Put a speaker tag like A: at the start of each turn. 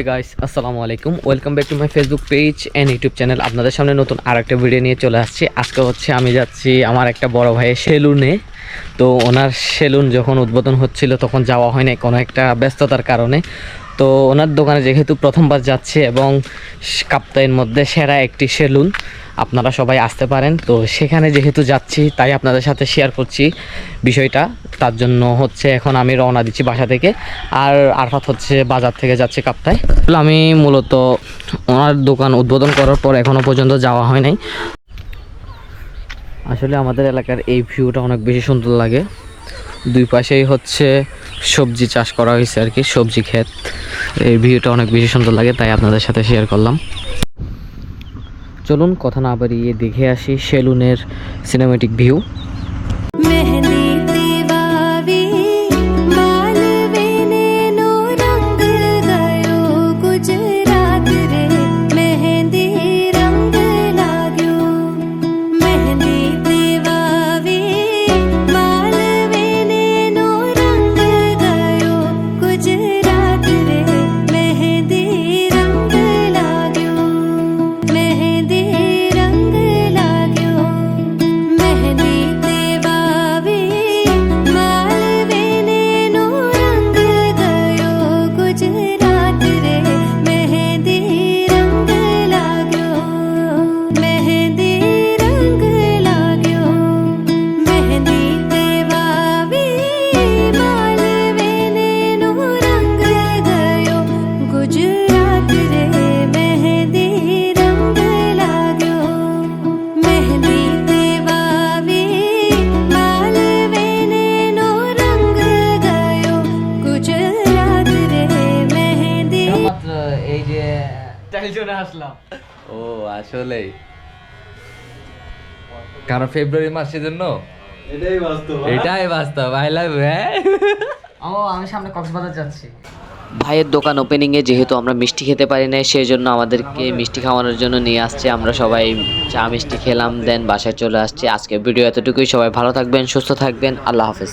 A: Guys আসসালামু আলাইকুম, welcome back to my Facebook page and YouTube channel. আপনাদের সামনে নতুন আরেকটা ভিডিও নিয়ে চলে আসছি। আজকে হচ্ছে আমি যাচ্ছি আমার একটা বড় ভাইয়ের সেলুনে। তো ওনার সেলুন যখন উদ্বোধন হচ্ছিল তখন যাওয়া হয় নাই কোনো একটা ব্যস্ততার কারণে। তো ওনার দোকানে যেহেতু প্রথমবার যাচ্ছে এবং কাপ্তাইয়ের মধ্যে সেরা একটি সেলুন, আপনারা সবাই আসতে পারেন। তো সেখানে যেহেতু যাচ্ছি তাই আপনাদের সাথে শেয়ার করছি বিষয়টা। তার জন্য হচ্ছে এখন আমি রওনা দিচ্ছি বাসা থেকে, আর আরফাত হচ্ছে বাজার থেকে যাচ্ছে কাপ্তায়। আমি মূলত ওনার দোকান উদ্বোধন করার পর এখনও পর্যন্ত যাওয়া হয় নাই। আসলে আমাদের এলাকার এই ভিউটা অনেক বেশি সুন্দর লাগে। দুই পাশেই হচ্ছে সবজি চাষ করা হয়েছে আর কি, সবজি ক্ষেত। এই ভিউটা অনেক বেশি সুন্দর লাগে, তাই আপনাদের সাথে শেয়ার করলাম। চলুন কথা না বাড়িয়ে দেখে আসি সেলুনের সিনেমেটিক ভিউ। এই যে চলে আসলাম।
B: ও আসলেই কারণ ফেব্রুয়ারি মাসের জন্য এটাই বাস্তব। আই লাভ
A: আমি সামনে কক্সবাজার যাচ্ছি। ভাইয়ের দোকান ওপেনিংয়ে যেহেতু আমরা মিষ্টি খেতে পারি না, সেই জন্য আমাদেরকে মিষ্টি খাওয়ানোর জন্য নিয়ে আসছে। আমরা সবাই চা মিষ্টি খেলাম, দেন বাসায় চলে আসছি। আজকে ভিডিও এতটুকুই। সবাই ভালো থাকবেন, সুস্থ থাকবেন। আল্লাহ হাফেজ।